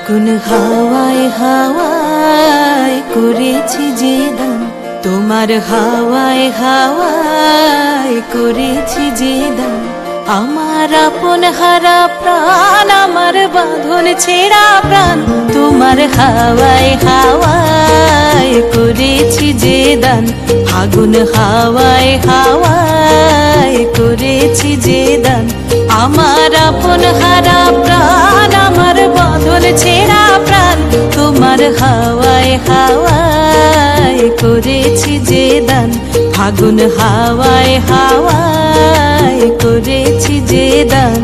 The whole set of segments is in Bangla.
ফাগুন হাওয়ায় হাওয়ায় করেছি যে দান, তোমার হাওয়ায় হাওয়ায় করেছি যে দান। আমার আপন হারা প্রাণ, আমার বাঁধন ছেঁড়া প্রাণ, তোমার হাওয়ায় হাওয়ায় করেছি যে দান। ফাগুন হাওয়ায় হাওয়ায় করেছি যে দান। আমার আপন হারা প্রাণ, আমার বাঁধন ছেঁড়া প্রাণ, তোমার হাওয়ায় হাওয়ায় করেছি যে দান। ফাগুন হাওয়ায় হাওয়ায় করেছি যে দান।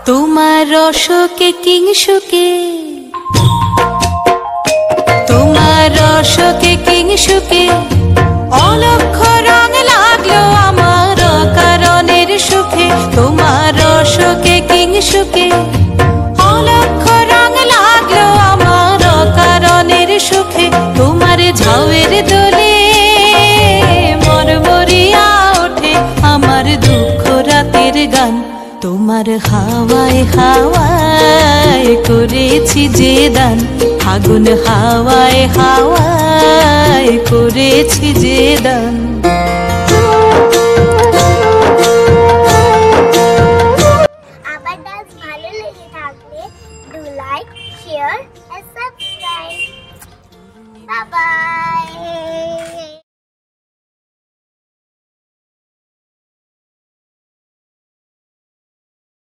তোমার রসকে কিংসুকে, তোমার রসকে কিংসুকে অলক্ষ রং লাগলো আমার কারণের সুখে। তোমার রসকে কিংসুকে অলক্ষ রং লাগলো আমার কারণের সুখে। তোমার ঝাউয়ের দোলে মরমরিয়া ওঠে আমার দুঃখ রাতের গান। তোমার হাওয়ায় হাওয়ায় করেছি যে দান। ফাগুন হাওয়ায় হাওয়ায় করেছি যে দান। আমার ডান্স ভালো লেগে থাকলে do like, share and subscribe. Bye by.